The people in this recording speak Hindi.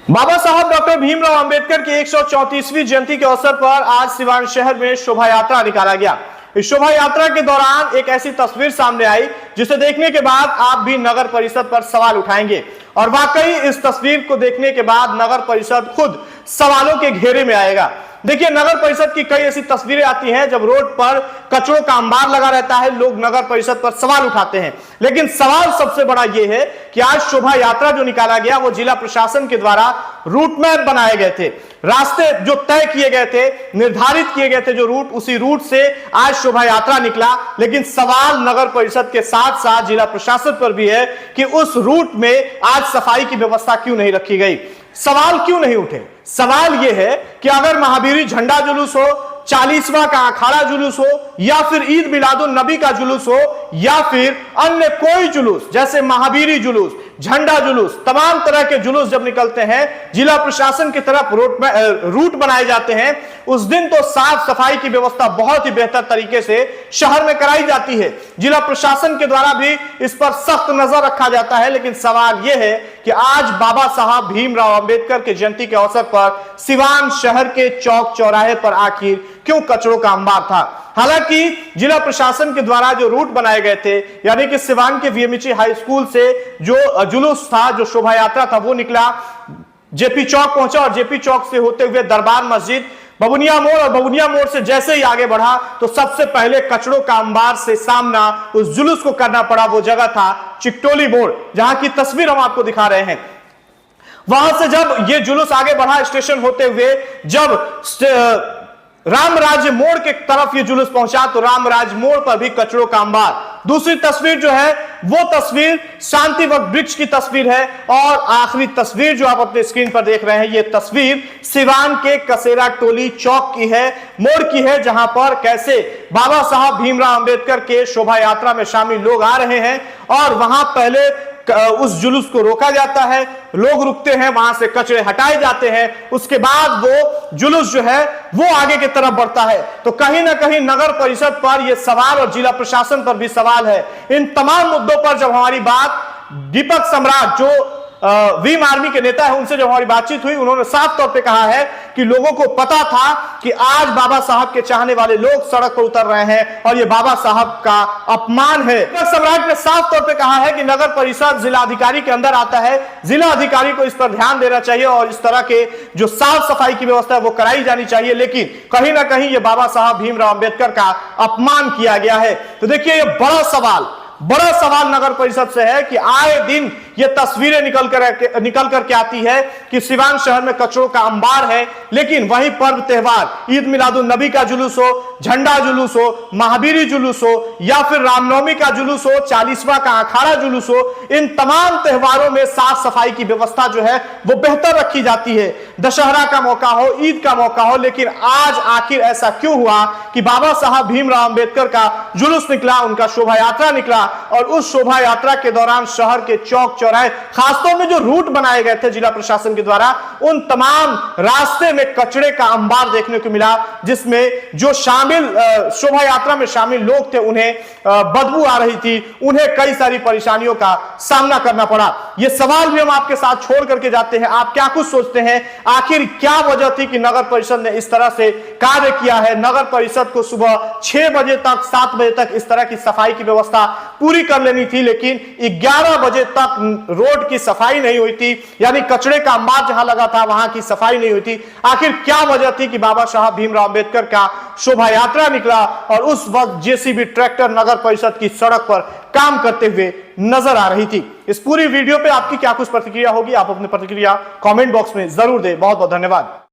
बाबा साहब डॉक्टर भीमराव अंबेडकर की 134वीं जयंती के अवसर पर आज सिवान शहर में शोभा यात्रा निकाला गया। इस शोभा यात्रा के दौरान एक ऐसी तस्वीर सामने आई जिसे देखने के बाद आप भी नगर परिषद पर सवाल उठाएंगे और वाकई इस तस्वीर को देखने के बाद नगर परिषद खुद सवालों के घेरे में आएगा। देखिए, नगर परिषद की कई ऐसी तस्वीरें आती हैं जब रोड पर कचरों का अंबार लगा रहता है, लोग नगर परिषद पर सवाल उठाते हैं। लेकिन सवाल सबसे बड़ा यह है कि आज शोभा यात्रा जो निकाला गया वो जिला प्रशासन के द्वारा रूट मैप बनाए गए थे, रास्ते जो तय किए गए थे, निर्धारित किए गए थे जो रूट, उसी रूट से आज शोभा यात्रा निकला। लेकिन सवाल नगर परिषद के साथ साथ जिला प्रशासन पर भी है कि उस रूट में आज सफाई की व्यवस्था क्यों नहीं रखी गई, सवाल क्यों नहीं उठे। सवाल यह है कि अगर महावीरी झंडा जुलूस हो, 40वां का अखाड़ा जुलूस हो, या फिर ईद मिलादुन नबी का जुलूस हो, या फिर अन्य कोई जुलूस जैसे महावीरी जुलूस, झंडा जुलूस, तमाम तरह के जुलूस जब निकलते हैं, जिला प्रशासन की तरफ रूट बनाए जाते हैं, उस दिन तो साफ सफाई की व्यवस्था बहुत ही बेहतर तरीके से शहर में कराई जाती है। जिला प्रशासन के द्वारा भी इस पर सख्त नजर रखा जाता है। लेकिन सवाल यह है कि आज बाबा साहब भीमराव अंबेडकर के जयंती के अवसर पर सिवान शहर के चौक चौराहे पर आखिर क्यों कचरों का अंबार था। हालांकि जिला प्रशासन के द्वारा जो रूट बनाए गए थे, यानी कि सिवान के वीएमएचई हाई स्कूल से जो जुलूस था, जो शोभा यात्रा था, वो निकला, जेपी चौक पहुंचा और जेपी चौक से होते हुए दरबार मस्जिद, बबुनिया मोड़, और बबुनिया मोड़ से जैसे ही आगे बढ़ा तो सबसे पहले कचरों का अंबार से सामना उस जुलूस को करना पड़ा। वो जगह था चिकटोली मोड़, जहां की तस्वीर हम आपको दिखा रहे हैं। वहां से जब ये जुलूस आगे बढ़ा स्टेशन होते हुए, जब रामराज्य मोड़ के तरफ ये जुलूस पहुंचा तो रामराज मोड़ पर भी कचरों का अंबार। दूसरी तस्वीर जो है वो तस्वीर शांति वृक्ष की तस्वीर है। और आखिरी तस्वीर जो आप अपने स्क्रीन पर देख रहे हैं, ये तस्वीर सिवान के कसेरा टोली चौक की है, मोड़ की है, जहां पर कैसे बाबा साहब भीमराव अंबेडकर के शोभा यात्रा में शामिल लोग आ रहे हैं और वहां पहले उस जुलूस को रोका जाता है, लोग रुकते हैं, वहां से कचरे हटाए जाते हैं, उसके बाद वो जुलूस जो है वो आगे की तरफ बढ़ता है। तो कहीं ना कहीं नगर परिषद पर यह सवाल और जिला प्रशासन पर भी सवाल है। इन तमाम मुद्दों पर जब हमारी बात दीपक सम्राट जो भीम आर्मी के नेता है, उनसे जब हमारी बातचीत हुई, उन्होंने साफ तौर पे कहा है कि लोगों को पता था कि आज बाबा साहब के चाहने वाले लोग सड़क पर उतर रहे हैं और ये बाबा साहब का अपमान है। दीपक सम्राट ने साफ तौर पे कहा है कि नगर परिषद जिला अधिकारी के अंदर आता है, जिला अधिकारी को इस पर ध्यान देना चाहिए और इस तरह के जो साफ सफाई की व्यवस्था है वो कराई जानी चाहिए। लेकिन कहीं ना कहीं ये बाबा साहब भीमराव अंबेडकर का अपमान किया गया है। तो देखिए, ये बड़ा सवाल नगर परिषद से है कि आए दिन ये तस्वीरें निकल करके आती है कि सिवान शहर में कचरों का अंबार है, लेकिन वही पर्व त्योहार, ईद मिलादुन नबी का जुलूस हो, झंडा जुलूस हो, महावीरी जुलूस हो, या फिर रामनवमी का जुलूस हो, 40वां का अखाड़ा जुलूस हो, इन तमाम त्योहारों में साफ सफाई की व्यवस्था जो है वो बेहतर रखी जाती है। दशहरा का मौका हो, ईद का मौका हो, लेकिन आज आखिर ऐसा क्यों हुआ कि बाबा साहब भीमराव अंबेडकर का जुलूस निकला, उनका शोभा यात्रा निकला और उस शोभा यात्रा के दौरान शहर के चौक चौराहे, खासतौर में जो रूट बनाए गए थे जिला प्रशासन के द्वारा, उन तमाम रास्ते में कचरे का अंबार देखने को मिला, जिसमें जो शोभा यात्रा में शामिल लोग थे उन्हें बदबू आ रही थी, उन्हें कई सारी परेशानियों का सामना करना पड़ा। ये सवाल भी हम आपके साथ छोड़ करके जाते हैं, आप क्या कुछ सोचते हैं, आखिर क्या वजह थी कि नगर परिषद ने इस तरह से कार्य किया है। नगर परिषद को सुबह 6 बजे तक, 7 बजे तक इस तरह की सफाई की व्यवस्था पूरी कर लेनी थी, लेकिन 11 बजे तक रोड की सफाई नहीं हुई थी, यानी कचरे का अंबार जहां लगा था वहां की सफाई नहीं हुई थी। आखिर क्या वजह थी कि बाबा साहब भीमराव अंबेडकर का शोभा यात्रा निकला और उस वक्त जेसीबी ट्रैक्टर नगर परिषद की सड़क पर काम करते हुए नजर आ रही थी। इस पूरी वीडियो पे आपकी क्या कुछ प्रतिक्रिया होगी, आप अपनी प्रतिक्रिया कमेंट बॉक्स में जरूर दें। बहुत बहुत धन्यवाद।